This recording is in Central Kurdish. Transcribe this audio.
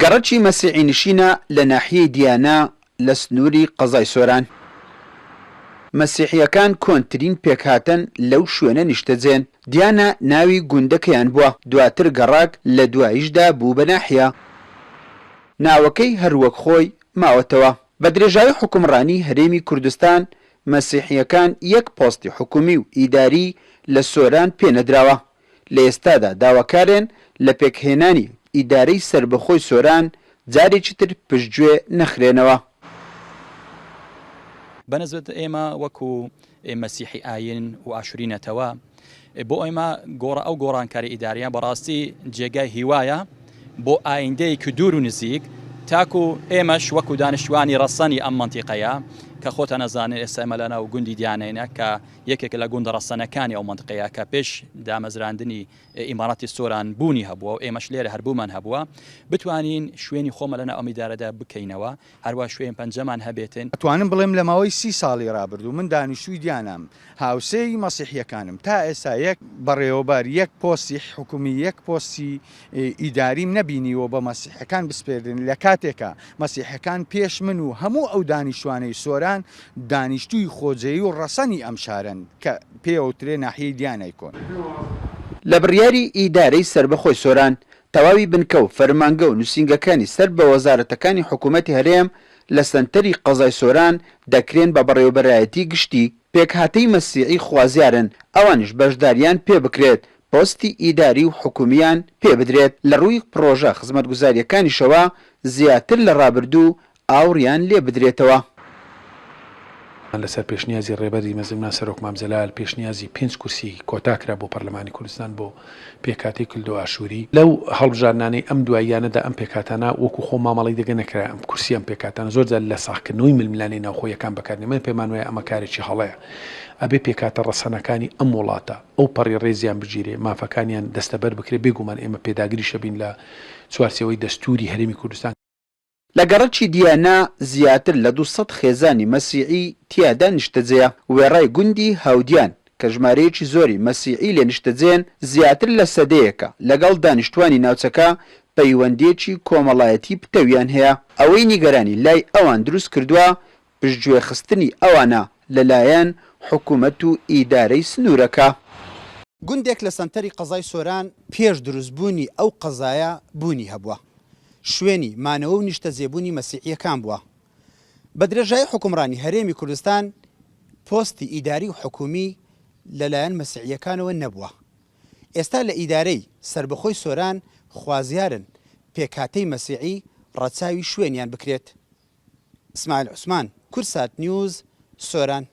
گەڕەکی مەسیحی نشینە لە ناحیەی دیانە لە سنووری قەزای سۆران. مەسیحیەکان کۆنترین پێکهاتن لەو شوێنە نیشتەجێن. دیانە ناوی گوندەکەیان بووە، دواتر گەڕاک لە دواییشدا بوو بە ناحیە. ناوەکەی هەروەک خۆی ماوەتەوە. بە درێژایی حکومڕانی هەرێمی کوردستان مەسیحیەکان یەک پۆستی حکومی و ئیداری لە سۆران پێنەدراوە. لە ئێستادا داواکارن لە پێکهێنانی ئیدارەی سربەخۆی سۆران جارێکی تر پشتگوێ نەخرێنەوە. بەنسبەت ئێمە وەکو مەسیحی ئاین و ئاشورینەتەوە بۆ ئێمە ئەو گۆڕانکاری ئیداریە بەڕاستی جێگای هیوایە بۆ ئایندەیەکی دوور و نزیک، تاکو ئێمەش وەکو دانیشتوانی ڕەسەنی ئەم منتیقەیە کە خۆتە نەزانێت ئێستا ئێمە لەناو گوندی دیانەیە کە یەکێک لە گوندە ڕەسەنەکانی ئەو منتیقەیە کە پێش دامەزراندنی ئیماراتی سۆران بوونی هەبووە و ئێمەش لێرە هەربوومان هەبووە، بتوانین شوێنی خۆمە لەناو ئەم ئیدارەدا بکەینەوە، هەروە شوێن پەنجەمان هەبێتن. ئەتوانم بڵێم لە ماوەی 30 ساڵی ڕابردوو من دانیشتووی دیانام، هاوسەی مەسیحیەکانم تا ئێستا یەک بەڕێوەبەر یەک پۆستی حکومی یەک پۆستی ئیداریم نەبینیوە بە مەسیحەکان بسپێردن لە کاتێکە مەسیحەکان پێش من و هەموو ئەو دانیشتوانەی سۆران دانیشتووی خۆجێی و ڕەسەنی ئەم شارن کە پێوترێ ناحیەی دیانای کۆن. لە بڕیاری ئیدارەی سربەخۆی سۆران تەواوی بنکە و فەرمانگە و نووسینگەکانی سەر بە وەزارەتەکانی حکوومەتی هەرێم لە سەنتەری قەزای سۆران دەکرێن بە بەڕێوەبەرایەتی گشتی. پێکهاتەی مەسیحی خوازیارن، ئەوانش بەشداریان پێ بکرێت، پۆستی ئیداری و حکومیان پێ بدرێت. لە ڕووی پرۆژە خزمەتگوزاریەکانیشەوە زیاتر لە ڕابردوو ئاوڕیان لێ بدرێتەوە. لەسەر پێشنیازی ڕێبەری مەزمنا سەرۆک مامزەلال پێشنیازی 5 کورسی کۆتاکرا بۆ پەرلەمانی کوردستان بۆ پێکاتی کلدۆ ئاشووری. لەو هەڵبژارنانەی ئەم دواییانەدا ئەم پێکاتانە وەکو خۆ مامەڵی دەگە نەکرا ئەم کورسی ئەم پێکاتانە زۆرجار لە ساختکردنەوەی ململانەی ناوخۆیەکان بەکارنی من پێمان وایە ئەمە کارێکی هەڵەیە. ئەبێ پێکاتە ڕەسەنەکانی ئەم وڵاتە ئەو پەڕی ڕێزیان بگیرێ، مافەکانیان دەستەبەر بکرێ، بێگومان ئێمە پێداگیری شەبین لە چوارچێوەی دەستوری هەرێمی کوردستان. لە گەڕەکی دیانە زیاتر لە 200 خێزانی مەسیحی تیادا نیشتەجێە. وێڕای گوندی هاودیان کە ژمارەیەکی زۆری مەسیحی لێ نیشتەجێن زیاتر لە سەدەیەکە لەگەڵ دانیشتوانی ناوچەکە پەیوەندیەکی کۆمەڵایەتی پتەویان هەیە. ئەوەی نیگەرانی لای ئەوان دروست کردووە پشتگوێخستنی ئەوانە لەلایەن حکوومەت و ئیدارەی سنوورەکە. گوندێک لە سەنتەری قەزای سۆران پێش دروستبوونی ئەو قەزایە بوونی هەبووە، شوێنی مانەوە و نیشتە زێبوونی مەسیحیەکان بووە. بە درێژایی حکومڕانی هەرێمی کوردستان پۆستی ئیداری و حکومی لەلایەن مەسیحیەکانەوە نەبووە. ئێستا لە ئیدارەی سربەخۆی سۆران خوازیارن پێکهاتەی مەسیحی ڕەچاوی شوێنیان بکرێت. ئیسماعیل عوسمان، کورسات نیوز، سۆران.